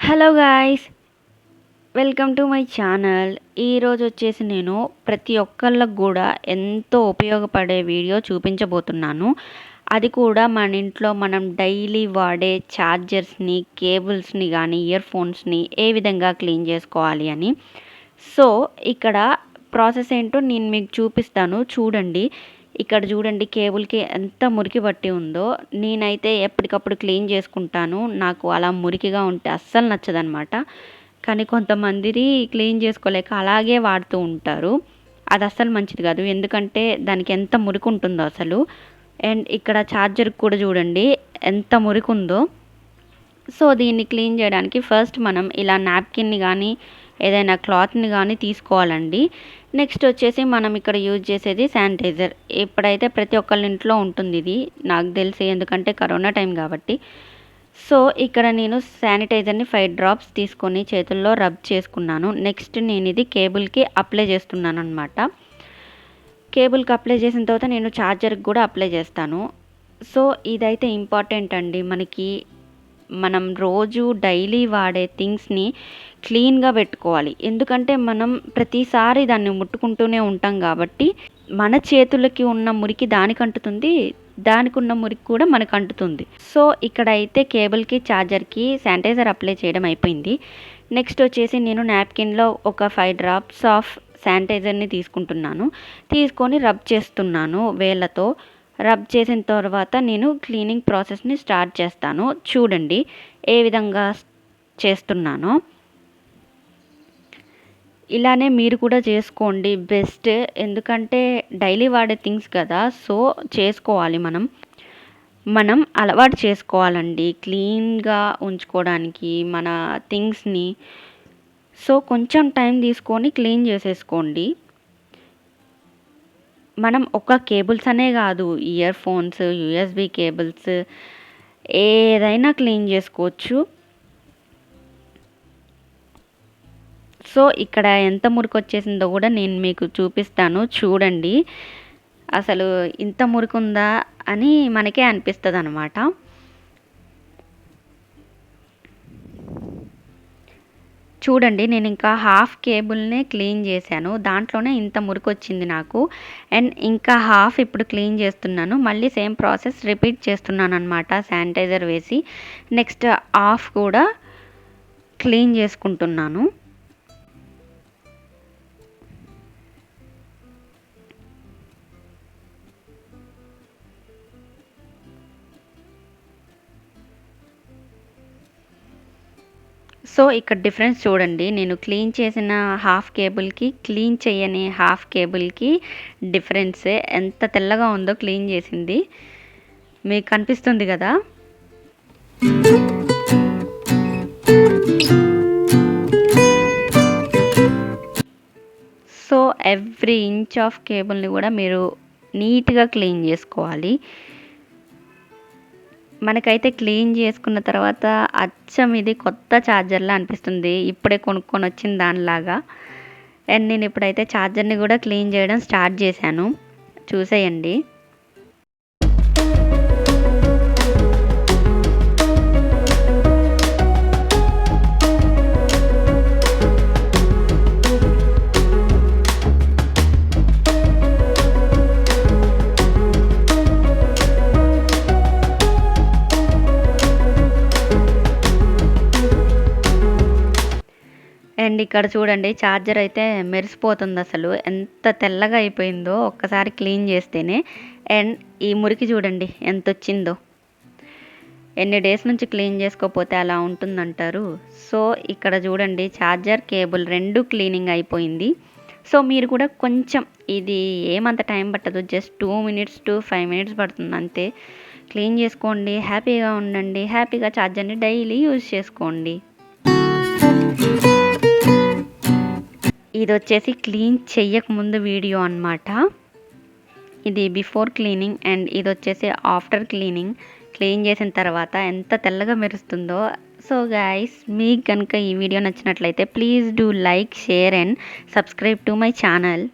Hello guys, welcome to my channel. ఈరోజు వచ్చేసి నేను ప్రతి ఒక్కళ్ళకు కూడా ఎంతో ఉపయోగపడే వీడియో చూపించబోతున్నాను. అది కూడా మన ఇంట్లో మనం డైలీ వాడే ఛార్జర్స్ని, కేబుల్స్ని కానీ ఇయర్ ఫోన్స్ని ఏ విధంగా క్లీన్ చేసుకోవాలి అని. సో ఇక్కడ ప్రాసెస్ ఏంటో నేను మీకు చూపిస్తాను, చూడండి. ఇక్కడ చూడండి, కేబుల్కి ఎంత మురికి పట్టి ఉందో. నేనైతే ఎప్పటికప్పుడు క్లీన్ చేసుకుంటాను. నాకు అలా మురికిగా ఉంటే అస్సలు నచ్చదనమాట. కానీ కొంతమంది క్లీన్ చేసుకోలేక అలాగే వాడుతూ ఉంటారు. అది అస్సలు మంచిది కాదు, ఎందుకంటే దానికి ఎంత మురికి ఉంటుందో అసలు. అండ్ ఇక్కడ ఛార్జర్కి కూడా చూడండి ఎంత మురికి ఉందో. సో దీన్ని క్లీన్ చేయడానికి ఫస్ట్ మనం ఇలా నాప్కిన్ని కానీ ఏదైనా క్లాత్ని కానీ తీసుకోవాలండి. నెక్స్ట్ వచ్చేసి మనం ఇక్కడ యూజ్ చేసేది శానిటైజర్. ఇప్పుడైతే ప్రతి ఒక్కళ్ళ ఇంట్లో ఉంటుంది ఇది, నాకు తెలిసి, ఎందుకంటే కరోనా టైం కాబట్టి. సో ఇక్కడ నేను శానిటైజర్ని 5 డ్రాప్స్ తీసుకొని చేతుల్లో రబ్ చేసుకున్నాను. నెక్స్ట్ నేను ఇది కేబుల్కి అప్లై చేస్తున్నాను అనమాట. కేబుల్కి అప్లై చేసిన తర్వాత నేను ఛార్జర్కి కూడా అప్లై చేస్తాను. సో ఇదైతే ఇంపార్టెంట్ అండి. మనం రోజు డైలీ వాడే థింగ్స్ని క్లీన్గా పెట్టుకోవాలి. ఎందుకంటే మనం ప్రతిసారి దాన్ని ముట్టుకుంటూనే ఉంటాం కాబట్టి మన చేతులకి ఉన్న మురికి దానికి అంటుతుంది, దానికి ఉన్న మురికి కూడా మనకు అంటుతుంది. సో ఇక్కడ అయితే కేబుల్కి ఛార్జర్కి శానిటైజర్ అప్లై చేయడం అయిపోయింది. నెక్స్ట్ వచ్చేసి నేను నాప్కిన్లో ఒక 5 డ్రాప్స్ ఆఫ్ శానిటైజర్ని తీసుకొని రబ్ చేస్తున్నాను వేళ్ళతో. రబ్ చేసిన తర్వాత నేను క్లీనింగ్ ప్రాసెస్ని స్టార్ట్ చేస్తాను. చూడండి ఏ విధంగా చేస్తున్నానో. ఇలానే మీరు కూడా చేసుకోండి, బెస్ట్. ఎందుకంటే డైలీ వాడే థింగ్స్ కదా, సో చేసుకోవాలి. మనం అలవాటు చేసుకోవాలండి క్లీన్గా ఉంచుకోవడానికి మన థింగ్స్ని. సో కొంచెం టైం తీసుకొని క్లీన్ చేసేసుకోండి. మనం ఒక కేబుల్స్ అనే కాదు, ఇయర్ ఫోన్స్, యూఎస్బి కేబుల్స్ ఏదైనా క్లీన్ చేసుకోవచ్చు. సో ఇక్కడ ఎంత మురికి వచ్చేసిందో కూడా నేను మీకు చూపిస్తాను, చూడండి. అసలు ఇంత మురికి ఉందా అని మనకే అనిపిస్తుంది అన్నమాట. చూడండి, నేను ఇంకా హాఫ్ కేబుల్నే క్లీన్ చేశాను, దాంట్లోనే ఇంత మురికి వచ్చింది నాకు. అండ్ ఇంకా హాఫ్ ఇప్పుడు క్లీన్ చేస్తున్నాను. మళ్ళీ సేమ్ ప్రాసెస్ రిపీట్ చేస్తున్నాను అనమాట, శానిటైజర్ వేసి. నెక్స్ట్ హాఫ్ కూడా క్లీన్ చేసుకుంటున్నాను. సో ఇక్కడ డిఫరెన్స్ చూడండి, నేను క్లీన్ చేసిన హాఫ్ కేబుల్కి క్లీన్ చేయని హాఫ్ కేబుల్కి డిఫరెన్స్ ఎంత తెల్లగా ఉందో క్లీన్ చేసింది మీకు కనిపిస్తుంది కదా. సో ఎవ్రీ ఇంచ్ ఆఫ్ కేబుల్ని కూడా మీరు నీట్గా క్లీన్ చేసుకోవాలి. మనకైతే క్లీన్ చేసుకున్న తర్వాత అచ్చం ఇది కొత్త ఛార్జర్లా అనిపిస్తుంది, ఇప్పుడే కొనుక్కొని వచ్చిన దానిలాగా. అండ్ నేను ఇప్పుడైతే ఛార్జర్ని కూడా క్లీన్ చేయడం స్టార్ట్ చేశాను, చూసేయండి. అండ్ ఇక్కడ చూడండి, ఛార్జర్ అయితే మెరిసిపోతుంది, అసలు ఎంత తెల్లగా అయిపోయిందో ఒక్కసారి క్లీన్ చేస్తేనే. అండ్ ఈ మురికి చూడండి ఎంత వచ్చిందో. ఎన్ని డేస్ నుంచి క్లీన్ చేసుకోకపోతే అలా ఉంటుందంటారు. సో ఇక్కడ చూడండి, ఛార్జర్ కేబుల్ 2 క్లీనింగ్ అయిపోయింది. సో మీరు కూడా కొంచెం, ఇది ఏమంత టైం పట్టదు, జస్ట్ 2 minutes to 5 minutes పడుతుంది అంతే. క్లీన్ చేసుకోండి, హ్యాపీగా ఉండండి, హ్యాపీగా ఛార్జర్ని డైలీ యూజ్ చేసుకోండి. ఇది వచ్చేసి క్లీన్ చెయ్యకముందు వీడియో అన్నమాట. ఇది బిఫోర్ క్లీనింగ్. అండ్ ఇది వచ్చేసి ఆఫ్టర్ క్లీనింగ్. క్లీన్ చేసిన తర్వాత ఎంత తెల్లగా మెరుస్తుందో. సో గైస్, మీకు కనుక ఈ వీడియో నచ్చినట్లయితే please do like, share and subscribe to my channel.